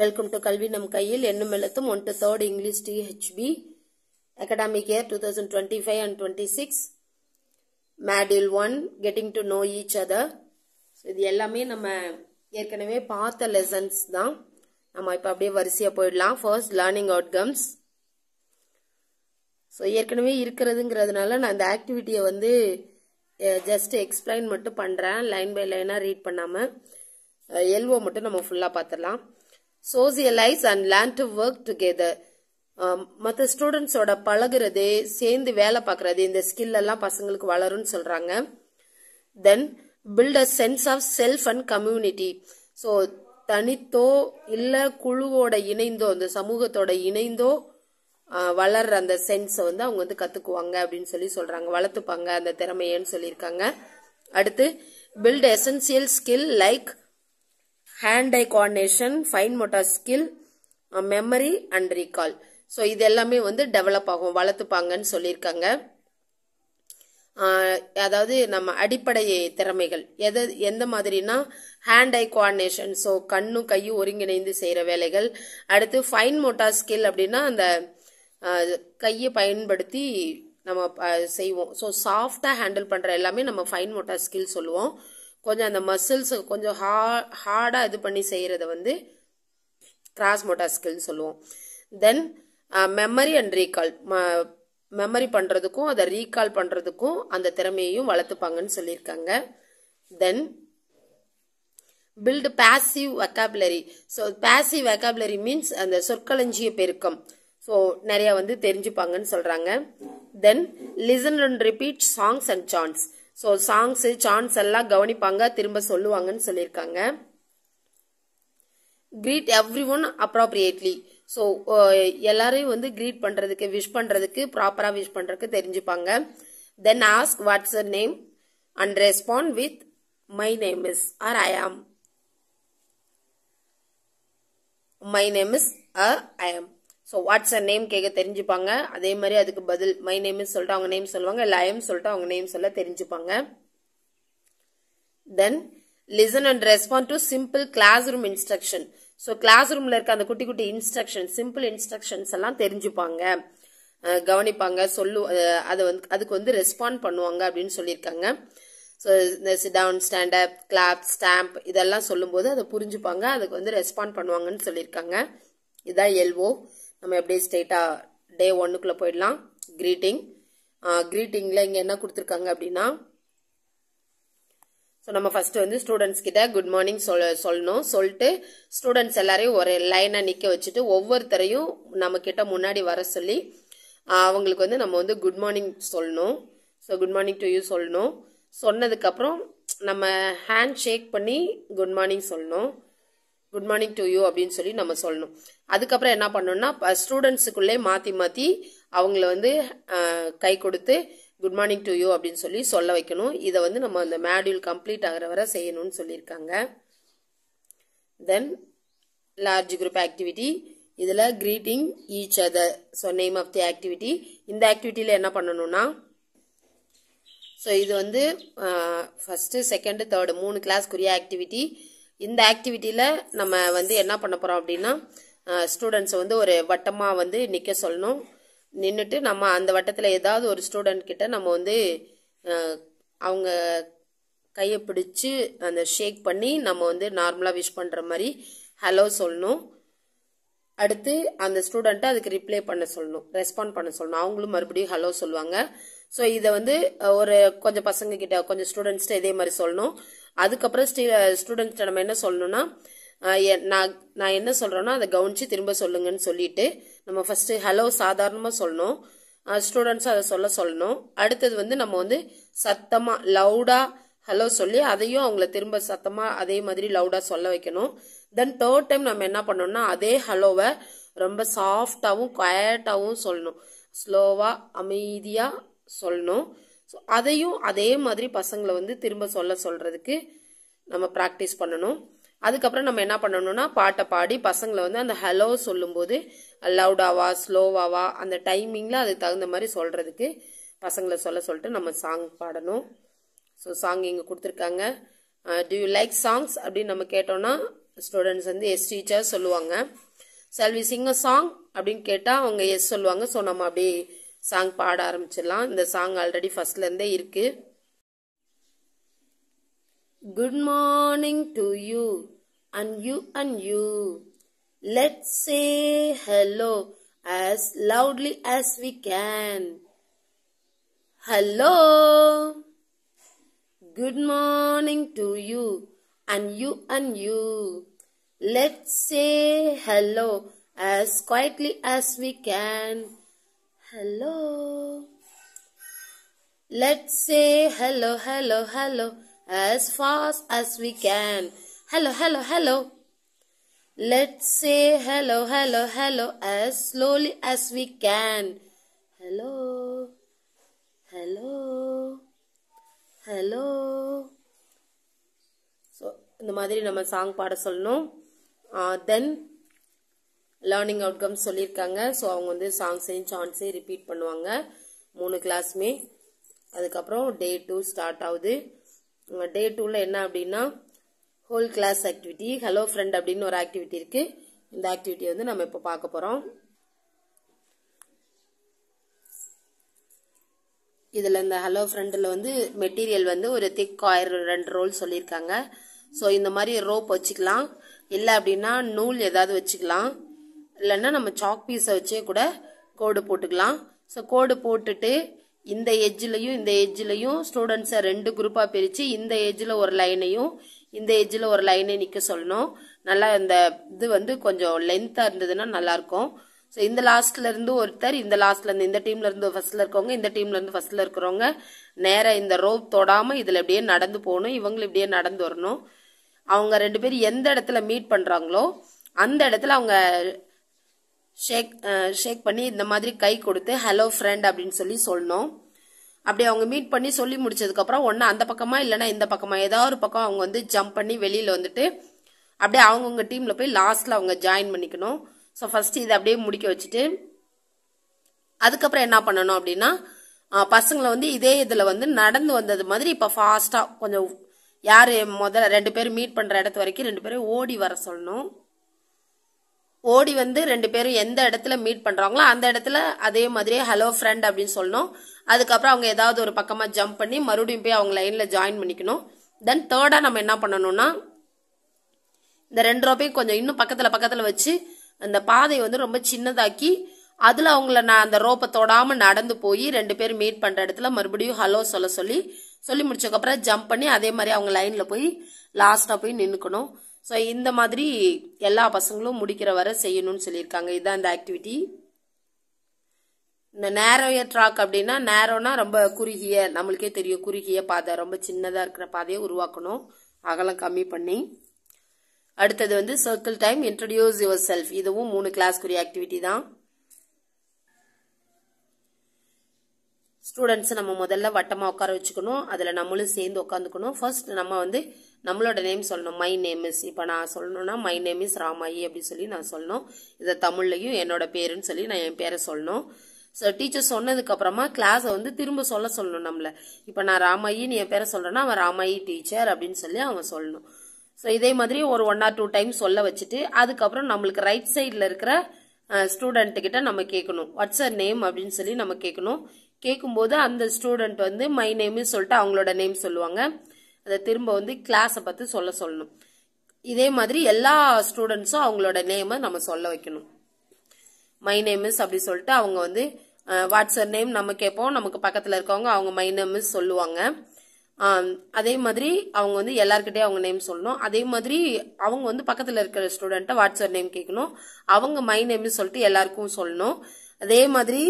Welcome to Kalvi Nam Kayil Ennum Ellathum 1 to 3rd English THB Academic Year 2025 and 26 Module 1 Getting to Know Each Other. So இது எல்லாமே நம்ம ஏற்கனவே பார்த்த lessons தான். நம்ம இப்ப அப்படியே வரிசையா போயிடலாம். First learning outcomes. So ஏற்கனவே இருக்குறதுங்கிறதுனால நான் இந்த ஆக்டிவிட்டியை வந்து just explain மட்டும் பண்றேன். லைன் பை லைனா ரீட் பண்ணாம LO மட்டும் நம்ம ஃபுல்லா பார்த்திடலாம். Socialize and learn to work together. மற்ற ஸ்டூடெண்ட்ஸோட பழகுறது சேர்ந்து வேலை பார்க்கறது இந்த ஸ்கில் எல்லாம் பசங்களுக்கு வளரும்னு சொல்றாங்க. Then build a sense of self and community. So தனித்தோ இல்ல குழுவோட இணைந்தோ இந்த சமூகத்தோட இணைந்தோ வளர்ற அந்த சென்ஸை வந்து அவங்க வந்து கத்துக்குவாங்க அப்படின்னு சொல்லி சொல்றாங்க, வளர்த்துப்பாங்க அந்த திறமையன்னு சொல்லியிருக்காங்க. அடுத்து build essential skill like hand-eye coordination, fine motor skill, memory and recall. So இது எல்லாமே வந்து டெவலப் ஆகும், வளர்த்துப்பாங்கன்னு சொல்லியிருக்காங்க. அதாவது நம்ம அடிப்படை திறமைகள் எந்த மாதிரினா ஹேண்ட் ஐ கோஆர்டினேஷன், ஸோ கண்ணும் கையும் ஒருங்கிணைந்து செய்யற வேலைகள். அடுத்து ஃபைன் மோட்டார் ஸ்கில் அப்படின்னா அந்த கையை பயன்படுத்தி நம்ம செய்வோம். ஸோ சாஃப்டா ஹேண்டில் பண்ற எல்லாமே நம்ம ஃபைன் மோட்டார் ஸ்கில் சொல்லுவோம். கொஞ்சம் அந்த மசில்ஸ் கொஞ்சம் ஹார்டா இது பண்ணி செய்யறத வந்து கிராஸ் மோட்டார் ஸ்கில் சொல்லுவோம். Then memory and recall, memory பண்றதுக்கும் அதை ரீகால் பண்றதுக்கும் அந்த திறமையையும் வளர்த்துப்பாங்கன்னு சொல்லியிருக்காங்க. Then build passive vocabulary. So passive vocabulary means அந்த சொற்களஞ்சிய பெருக்கம், ஸோ நிறைய வந்து தெரிஞ்சுப்பாங்கன்னு சொல்றாங்க. Then listen and repeat songs and chants. So songs chants எல்லாம் கவனிப்பாங்க, திரும்ப சொல்லுவாங்கன்னு சொல்லியிருக்காங்க. Greet everyone appropriately. So எல்லாரையும் வந்து கிரீட் பண்றதுக்கு விஷ் பண்றதுக்கு ப்ராப்பரா விஷ் பண்றதுக்கு தெரிஞ்சுப்பாங்க. Then ask what's your name and respond with my name is or I am. My name is I ஆம். ஸோ வாட்ஸ் அ நேம் கேட்க தெரிஞ்சுப்பாங்க. அதே மாதிரி அதுக்கு பதில் மை நேம் சொல்லிட்டு அவங்க நேம் சொல்லுவாங்க, இல்லை ஐஎம் சொல்லிட்டு அவங்க நேம் சொல்ல தெரிஞ்சுப்பாங்க. Then listen and respond to simple classroom instruction. So class ரூம்ல இருக்க அந்த குட்டி குட்டி இன்ஸ்ட்ரக்ஷன், சிம்பிள் இன்ஸ்ட்ரக்ஷன்ஸ் எல்லாம் தெரிஞ்சுப்பாங்க, கவனிப்பாங்க, அதை வந்து அதுக்கு வந்து ரெஸ்பாண்ட் பண்ணுவாங்க அப்படின்னு சொல்லியிருக்காங்க. ஸோ இந்த sit down, stand up, clap, stamp இதெல்லாம் சொல்லும்போது அதை புரிஞ்சுப்பாங்க, அதுக்கு வந்து ரெஸ்பாண்ட் பண்ணுவாங்கன்னு சொல்லியிருக்காங்க. இதான் எல்ஓ. நம்ம எப்படியே ஸ்ட்ரெயிட்டா டே 1க்குள்ள போயிடலாம். கிரீட்டிங். கிரீட்டிங்ல இங்க என்ன கொடுத்துருக்காங்க அப்படின்னா, ஸோ நம்ம ஃபர்ஸ்ட் வந்து ஸ்டூடெண்ட்ஸ் கிட்ட குட் மார்னிங் சொல்லணும். சொல்லிட்டு ஸ்டூடெண்ட்ஸ் எல்லாரையும் ஒரு லைனா நிக்க வச்சுட்டு ஒவ்வொருத்தரையும் நம்ம கிட்ட முன்னாடி வர சொல்லி அவங்களுக்கு வந்து நம்ம வந்து குட் மார்னிங் சொல்லணும். So good morning to you சொல்லணும். சொன்னதுக்கு அப்புறம் நம்ம ஹேண்ட் ஷேக் பண்ணி குட் மார்னிங் சொல்லணும். குட் மார்னிங் டு யூ அப்படின்னு சொல்லி நம்ம சொல்லணும். அதுக்கப்புறம் என்ன பண்ணணும்னா ஸ்டூடெண்ட்ஸுக்குள்ளே மாத்தி மாத்தி அவங்கள வந்து கை கொடுத்து குட் மார்னிங் டு யூ அப்படின்னு சொல்லி சொல்ல வைக்கணும். இதை வந்து நம்ம அந்த மாடியூல் கம்ப்ளீட் ஆகிற வரை செய்யணும்னு சொல்லியிருக்காங்க. Then large group activity. இதுல greeting each other. So name of the activity. இந்த ஆக்டிவிட்டியில என்ன பண்ணணும்னா, ஸோ இது வந்து ஃபர்ஸ்ட், செகண்ட், தேர்டு 3 கிளாஸ்க்குரிய ஆக்டிவிட்டி. இந்த ஆக்டிவிட்டியில நம்ம வந்து என்ன பண்ண போறோம் அப்படின்னா, ஸ்டூடெண்ட்ஸ் வந்து ஒரு வட்டமா வந்து நிக்க சொல்லணும். நின்றுட்டு நம்ம அந்த வட்டத்துல ஏதாவது ஒரு ஸ்டூடெண்ட் கிட்ட நம்ம வந்து அவங்க கையை பிடிச்சு அந்த ஷேக் பண்ணி நம்ம வந்து நார்மலா விஷ் பண்ற மாதிரி ஹலோ சொல்லணும். அடுத்து அந்த ஸ்டூடெண்ட்டை அதுக்கு ரிப்ளை பண்ண சொல்லணும், ரெஸ்பாண்ட் பண்ண சொல்லணும். அவங்களும் மறுபடியும் ஹலோ சொல்லுவாங்க. ஸோ இதை வந்து ஒரு கொஞ்சம் பசங்க கிட்ட கொஞ்சம் ஸ்டூடெண்ட்ஸ்ட இதே மாதிரி சொல்லணும். அதுக்கப்புறம் ஸ்டூடெண்ட்ஸ் நம்ம என்ன சொல்லணும்னா, நான் என்ன சொல்றேன்னா அதை கவனிச்சு திரும்ப சொல்லுங்கன்னு சொல்லிட்டு நம்ம ஃபர்ஸ்ட் ஹலோ சாதாரணமா சொல்லணும், ஸ்டூடெண்ட்ஸ் அதை சொல்லணும். அடுத்தது வந்து நம்ம வந்து சத்தமா லவுடா ஹலோ சொல்லி அதையும் அவங்கள திரும்ப சத்தமா அதே மாதிரி லவுடா சொல்ல வைக்கணும். தென் தேர்ட் டைம் நம்ம என்ன பண்ணோம்னா அதே ஹலோவை ரொம்ப சாஃப்டாவும் குவாய்ட்டாவும் சொல்லணும், ஸ்லோவா அமைதியா சொல்லணும். ஸோ அதையும் அதே மாதிரி பசங்களை வந்து திரும்ப சொல்றதுக்கு நம்ம ப்ராக்டிஸ் பண்ணணும். அதுக்கப்புறம் நம்ம என்ன பண்ணணும்னா பாட்டை பாடி பசங்களை வந்து அந்த ஹலோ சொல்லும்போது லவுடாவா ஸ்லோவாவா அந்த டைமிங்ல அதுக்கு தகுந்த மாதிரி சொல்றதுக்கு பசங்களை சொல்லிட்டு நம்ம சாங் பாடணும். ஸோ சாங் இங்க கொடுத்துருக்காங்க. டு யூ லைக் சாங்ஸ் அப்படின்னு நம்ம கேட்டோம்னா ஸ்டூடெண்ட்ஸ் வந்து எஸ் டீச்சர் சொல்லுவாங்க. shall we sing a song அப்படின்னு கேட்டால் அவங்க எஸ் சொல்லுவாங்க. ஸோ நம்ம அப்படியே சாங் பாட ஆரம்பிச்சிடலாம். இந்த சாங் ஆல்ரெடி ஃபர்ஸ்ட்லேருந்தே இருக்கு. Good morning to you and you and you. Let's say hello as loudly as we can. Hello. Good morning to you and you and you. Let's say hello as quietly as we can. Hello. Let's say hello, hello, hello as fast as we can. Hello, hello, hello. Let's say hello, hello, hello as slowly as we can. Hello, hello, hello. So, இந்த மாதிரி நம்ம song பாட சொல்லணும். தென் learning outcomes சொல்லியிருக்காங்க. So அவங்க வந்து சாங்ஸையும் சான்ஸையும் repeat பண்ணுவாங்க 3 கிளாஸுமே. அதுக்கப்புறம் டே 2 ஸ்டார்ட் ஆகுது. டே 2ல என்ன அப்படின்னா whole class activity, hello friend அப்படின்னு ஒரு ஆக்டிவிட்டி இருக்கு. இந்த ஆக்டிவிட்டி வந்து நம்ம இப்போ பார்க்க போறோம். இதுல இந்த ஹலோ ஃப்ரெண்டில் வந்து மெட்டீரியல் வந்து ஒரு திக் காயர் 2 ரோல் சொல்லியிருக்காங்க. ஸோ இந்த மாதிரி ரோப் வச்சுக்கலாம், இல்லை அப்படின்னா நூல் ஏதாவது வச்சுக்கலாம், இல்லைன்னா நம்ம சாக் பீஸை வச்சே கூட கோடு போட்டுக்கலாம். ஸோ கோடு போட்டுட்டு இந்த எஜ்ஜிலையும் இந்த எஜ்ஜிலையும் ஸ்டூடெண்ட்ஸை 2 குரூப்பாக பிரித்து இந்த எஜ்ஜில் ஒரு லைனையும் இந்த எஜ்ஜில் ஒரு லைனையும் நிற்க சொல்லணும். நல்லா இந்த இது வந்து கொஞ்சம் லென்த்தாக இருந்ததுன்னா நல்லாயிருக்கும். ஸோ இந்த லாஸ்ட்ல இருந்து ஒருத்தர், இந்த லாஸ்ட்ல இருந்து இந்த டீம்ல இருந்து ஃபர்ஸ்ட்ல இருக்கவங்க, இந்த டீம்ல இருந்து ஃபர்ஸ்ட்ல இருக்கிறவங்க நேரா இந்த ரோப் தொடாம இதுல இப்படியே நடந்து போகணும். இவங்களும் இப்படியே நடந்து வரணும். அவங்க 2 பேரும் எந்த இடத்துல மீட் பண்றாங்களோ அந்த இடத்துல அவங்க ஷேக் பண்ணி இந்த மாதிரி கை கொடுத்து ஹலோ ஃப்ரெண்ட் அப்படின்னு சொல்லணும். அப்படி அவங்க மீட் பண்ணி சொல்லி முடிச்சதுக்கு அப்புறம் ஒன்னு அந்த பக்கமா இல்லைன்னா இந்த பக்கமா ஏதாவது ஒரு பக்கம் அவங்க வந்து ஜம்ப் பண்ணி வெளியில வந்துட்டு அப்படியே அவங்கவுங்க டீம்ல போய் லாஸ்ட்ல அவங்க ஜாயின் பண்ணிக்கணும். ஸோ ஃபர்ஸ்ட் இதை அப்படியே முடிக்க வச்சுட்டு அதுக்கப்புறம் என்ன பண்ணணும் அப்படின்னா பசங்களை வந்து இதே இதுல வந்து நடந்து வந்தது மாதிரி இப்ப ஃபாஸ்டா கொஞ்சம் யாரு முதல்ல 2 பேரும் மீட் பண்ற இடத்து வரைக்கும் 2 பேரும் ஓடி வர சொல்லணும். ஓடி வந்து 2 பேரும் எந்த இடத்துல மீட் பண்றாங்களோ அந்த இடத்துல அதே மாதிரியே ஹலோ ஃப்ரெண்ட் அப்படின்னு சொல்லணும். அதுக்கப்புறம் அவங்க ஏதாவது ஒரு பக்கமா ஜம்ப் பண்ணி மறுபடியும் போய் அவங்க லைன்ல ஜாயின் பண்ணிக்கணும். தென் தேர்டா நம்ம என்ன பண்ணணும்னா இந்த 2 ரோப்பையும் கொஞ்சம் இன்னும் பக்கத்துல வச்சு அந்த பாதையை வந்து ரொம்ப சின்னதாக்கி அதுல அவங்கள நான் அந்த ரோப்பை தொடாம நடந்து போய் 2 பேரும் மீட் பண்ற இடத்துல மறுபடியும் ஹலோ சொல்லி முடிச்சதுக்கு அப்புறம் ஜம்ப் பண்ணி அதே மாதிரி அவங்க லைன்ல போய் லாஸ்டா போய் நின்னுக்கணும். ஸோ இந்த மாதிரி எல்லா பசங்களும் முடிக்கிற வரை செய்யணும்னு சொல்லியிருக்காங்க. இதுதான் இந்த ஆக்டிவிட்டி. இந்த நேரோயர் ட்ராக் அப்படின்னா நேரோனா ரொம்ப குறுகிய, நம்மளுக்கே தெரியும் குறுகிய பாதை, ரொம்ப சின்னதா இருக்கிற பாதையை உருவாக்கணும், அகலம் கம்மி பண்ணி. அடுத்தது வந்து circle time, introduce your self. இதுவும் 3 கிளாஸ்க்குரிய ஆக்டிவிட்டி தான். ஸ்டூடெண்ட்ஸ் நம்ம முதல்ல வட்டமா உட்கார வச்சுக்கணும். அதுல நம்மளும் சேர்ந்து உட்காந்துக்கணும். ஃபர்ஸ்ட் நம்ம வந்து நம்மளோட நேம் சொல்லணும். மை நேம் இஸ், இப்ப நான் சொல்லணும்னா மை நேம் இஸ் ராமாயி அப்படி சொல்லி நான் சொல்லணும். இதை தமிழ்லையும் என்னோட பேருன்னு சொல்லி நான் என் பேரை சொல்லணும். ஸோ டீச்சர் சொன்னதுக்கு அப்புறமா கிளாஸை வந்து திரும்ப சொல்லணும் நம்மள. இப்ப நான் ராமாயின்னு என் பேரை சொல்றேன்னா அவன் ராமாயி டீச்சர் அப்படின்னு சொல்லி அவன் சொல்லணும். ஸோ இதே மாதிரி ஒரு 1 or 2 டைம் சொல்ல வச்சுட்டு அதுக்கப்புறம் நம்மளுக்கு ரைட் சைட்ல இருக்கிற ஸ்டூடெண்ட் கிட்ட நம்ம கேட்கணும் வாட்ஸ் அ நேம் அப்படின்னு சொல்லி நம்ம கேட்கணும். கேட்கும்போது அந்த ஸ்டூடெண்ட் வந்து மை நேம்னு சொல்லிட்டு அவங்களோட நேம் சொல்லுவாங்க. அதை திரும்ப வந்து கிளாஸை பத்தி சொல்லணும். இதே மாதிரி எல்லா ஸ்டூடெண்ட்ஸும் அவங்களோட நேமை நம்ம சொல்ல வைக்கணும். மை நேம் இஸ் அப்படி சொல்லிட்டு அவங்க வந்து வாட்ஸ் அ நேம் நம்ம கேட்போம். நமக்கு பக்கத்துல இருக்கவங்க அவங்க மை நேம் இஸ் சொல்லுவாங்க. அதே மாதிரி அவங்க வந்து எல்லார்கிட்டயும் அவங்க நேம் சொல்லணும். அதே மாதிரி அவங்க வந்து பக்கத்துல இருக்கிற ஸ்டூடெண்ட்டை வாட்ஸ் அ நேம் கேட்கணும். அவங்க மை நேம் சொல்லிட்டு எல்லாருக்கும் சொல்லணும். அதே மாதிரி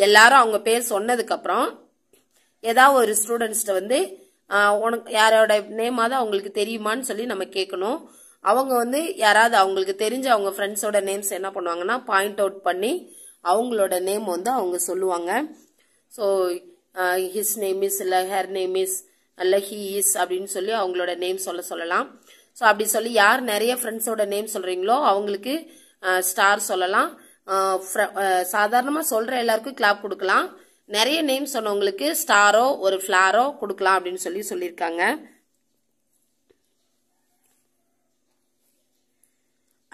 எல்லாரும் அவங்க பேர் சொன்னதுக்கு அப்புறம் ஏதாவது ஒரு ஸ்டூடெண்ட்ஸ்ட வந்து உனக்கு யாரோட நேமாவது அவங்களுக்கு தெரியுமான்னு சொல்லி நம்ம கேட்கணும். அவங்க வந்து யாராவது அவங்களுக்கு தெரிஞ்ச அவங்க ஃப்ரெண்ட்ஸோட நேம்ஸ் என்ன பண்ணுவாங்கன்னா பாயிண்ட் அவுட் பண்ணி அவங்களோட நேம் வந்து அவங்க சொல்லுவாங்க. ஸோ ஹிஸ் நேம் இஸ் இல்லை ஹர் நேம் இஸ் அல்ல ஹி இஸ் அப்படின்னு சொல்லி அவங்களோட நேம் சொல்லலாம். ஸோ அப்படி சொல்லி யார் நிறைய ஃப்ரெண்ட்ஸோட நேம் சொல்றீங்களோ அவங்களுக்கு ஸ்டார் சொல்லலாம். சாதாரணமா சொல்ற எல்லாருக்கும் கிளாப் கொடுக்கலாம். நிறைய நேம் சொன்னவங்களுக்கு ஸ்டாரோ ஒரு ஃபிளாரோ கொடுக்கலாம் அப்படின்னு சொல்லியிருக்காங்க.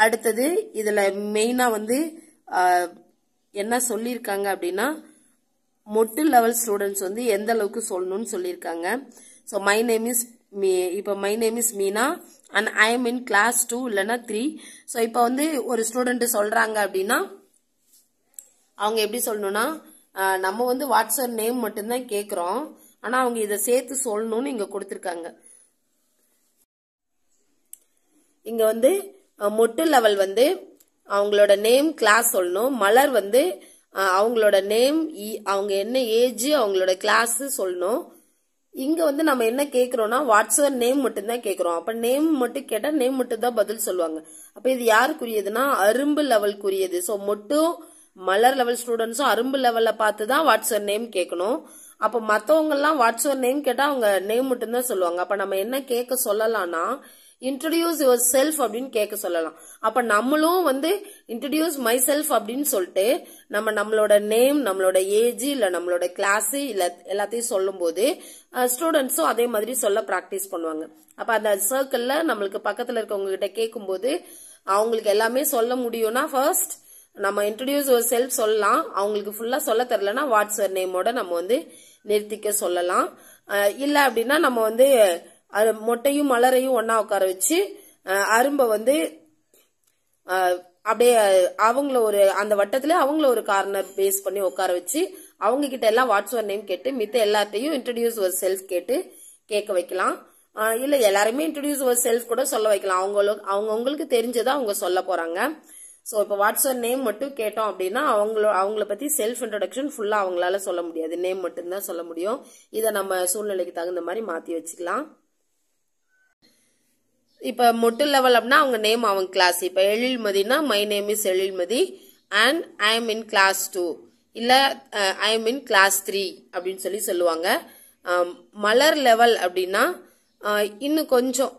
அடுத்தது இதுல மெயினா வந்து என்ன சொல்லியிருக்காங்க அப்படின்னா மொட்டு லெவல் ஸ்டூடெண்ட்ஸ் வந்து எந்த அளவுக்கு சொல்லணும்னு சொல்லியிருக்காங்க. So my name is Meena and I am in class 2 இல்லைன்னா 3. ஸோ இப்போ வந்து ஒரு ஸ்டூடெண்ட் சொல்றாங்க அப்படின்னா அவங்க எப்படி சொல்லணும்னா நம்ம வந்து வாட்ஸ்அப் நேம் மட்டும்தான் கேட்குறோம், ஆனா அவங்க இதை சேர்த்து சொல்லணும்னு இங்க கொடுத்துருக்காங்க. இங்க வந்து மொட்டு லெவல் வந்து அவங்களோட நேம் கிளாஸ் சொல்லணும். மலர் வந்து அவங்களோட நேம், அவங்க என்ன ஏஜ், அவங்களோட கிளாஸ் சொல்லணும். இங்க வந்து நம்ம என்ன கேக்குறோம்னா வாட்ஸ்அப் நேம் மட்டும் தான் கேக்குறோம். அப்ப நேம் மட்டும் கேட்டா நேம் மட்டும் தான் பதில் சொல்லுவாங்க. அப்ப இது யாருக்குரியதுன்னா அரும்பு லெவலுக்குரியது. ஸோ மொட்டும் மலர் லெவல் ஸ்டூடெண்ட்ஸும் அரும்பு லெவல்ல பார்த்து தான் வாட்ஸ்அப் நேம் கேட்கணும். அப்ப மத்தவங்க எல்லாம் வாட்ஸ்அப் நேம் கேட்டா அவங்க நேம் மட்டும் தான் சொல்லுவாங்க. அப்ப நம்ம என்ன கேட்க சொல்லலாம்னா இன்ட்ரோடியூஸ் யுவர் செல்ஃப் அப்படின்னு கேட்க சொல்லலாம். அப்ப நம்மளும் வந்து இன்ட்ரோடியூஸ் மை செல்ஃப் அப்படின்னு சொல்லிட்டு நம்மளோட நேம், நம்மளோட ஏஜ், இல்ல நம்மளோட கிளாஸ் இல்ல எல்லாத்தையும் சொல்லும் போது ஸ்டூடெண்ட்ஸும் அதே மாதிரி சொல்ல பிராக்டிஸ் பண்ணுவாங்க. அப்ப அந்த சர்க்கிள்ல நம்மளுக்கு பக்கத்துல இருக்கவங்க கிட்ட கேட்கும் போது அவங்களுக்கு எல்லாமே சொல்ல முடியும்னா ஃபர்ஸ்ட் நம்ம இன்ட்ரோடியூஸ் யுவர் செல்ஃப் சொல்லலாம். அவங்களுக்கு ஃபுல்லா சொல்ல தெரியலன்னா வாட்ஸ்அப் நேமோட நம்ம வந்து நிறுத்திக்க சொல்லலாம். இல்ல அப்படின்னா நம்ம வந்து மொட்டையும் மலரையும் ஒன்னா உட்கார வச்சு அரும்பை வந்து அப்படியே அவங்கள ஒரு அந்த வட்டத்துல அவங்கள ஒரு கார்னர் பேஸ் பண்ணி உட்கார வச்சு அவங்க கிட்ட எல்லாம் வாட்ஸ்அப் நேம் கேட்டு மித்த எல்லாத்தையும் இன்ட்ரோடியூஸ் யுவர் செல்ஃப் கேட்டு கேட்க வைக்கலாம். இல்ல எல்லாருமே இன்ட்ரோடியூஸ் யுவர் செல்ஃப் கூட சொல்ல வைக்கலாம். அவங்களுக்கு தெரிஞ்சதை அவங்க சொல்ல போறாங்க. ஸோ இப்போ வாட்ஸ்அப் நேம் மட்டும் கேட்டோம் அப்படின்னா அவங்கள பத்தி செல்ஃப் இன்ட்ரோடக்ஷன் ஃபுல்லா அவங்களால சொல்ல முடியாது, நேம் மட்டும்தான் சொல்ல முடியும். இதை நம்ம சூழ்நிலைக்கு தகுந்த மாதிரி மாத்தி வச்சுக்கலாம். இப்ப மொட்டு லெவல் அப்படின்னா அவங்க நேம் அவங்க கிளாஸ். இப்ப எழில்மதினா my name is Ezhilmathi and I am in class 2 இல்ல ஐ எம் இன் கிளாஸ் 3 அப்படின்னு சொல்லி சொல்லுவாங்க. மலர் லெவல் அப்படின்னா இன்னும் கொஞ்சம்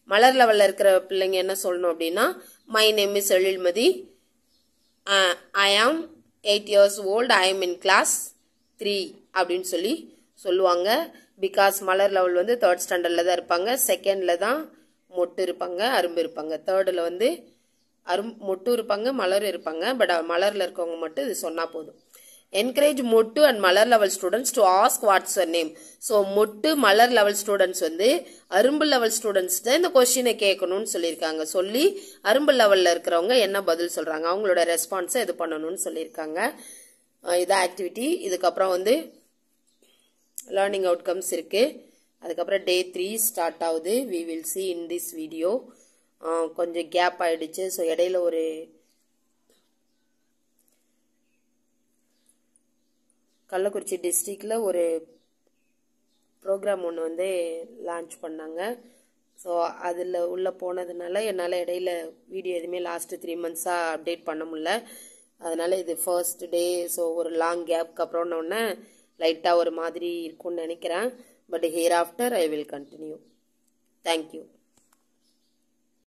மலர் லெவல்ல இருக்கிற பிள்ளைங்க என்ன சொல்லணும் அப்படின்னா my name is Ezhilmathi, I am 8 years old, I am in class 3 அப்படின்னு சொல்லி சொல்லுவாங்க. பிகாஸ் மலர் லெவல் வந்து 3rd ஸ்டாண்டர்ட்ல தான் இருப்பாங்க, 2ndல தான் மொட்டு இருப்பாங்க, அரும்பு இருப்பாங்க, 3rdல வந்து மொட்டு இருப்பாங்க, மலர் இருப்பாங்க. பட் மலர்ல இருக்கவங்க மட்டும் இது சொன்னா போதும். என்கரேஜ் மொட்டு and Malar level students to ask what's your name. So மொட்டு மலர் லெவல் ஸ்டூடெண்ட்ஸ் வந்து அரும்பு லெவல் ஸ்டூடெண்ட்ஸ் தான் இந்த கொஸ்டினை கேட்கணும்னு சொல்லியிருக்காங்க. சொல்லி அரும்பு லெவல்ல இருக்கிறவங்க என்ன பதில் சொல்றாங்க அவங்களோட ரெஸ்பான்ஸை இது பண்ணணும்னு சொல்லியிருக்காங்க. இதான் ஆக்டிவிட்டி. இதுக்கப்புறம் வந்து லேர்னிங் அவுட்கம்ஸ் இருக்கு. அதுக்கப்புறம் டே 3 ஸ்டார்ட் ஆகுது. We will see in this video. கொஞ்சம் கேப் ஆயிடுச்சு. ஸோ இடையில ஒரு கள்ளக்குறிச்சி டிஸ்ட்ரிக்ட்ல ஒரு ப்ரோக்ராம் ஒன்று வந்து லான்ச் பண்ணாங்க. ஸோ அதில் உள்ள போனதுனால என்னால் இடையில வீடியோ எதுவுமே லாஸ்ட் 3 months-ஆக அப்டேட் பண்ண முடியல. அதனால இது ஃபர்ஸ்ட் டே. ஸோ ஒரு லாங் கேப்க்கு அப்புறம் ஒன்று லைட்டாக ஒரு மாதிரி இருக்கும்னு நினைக்கிறேன். But here after I will continue. Thank you.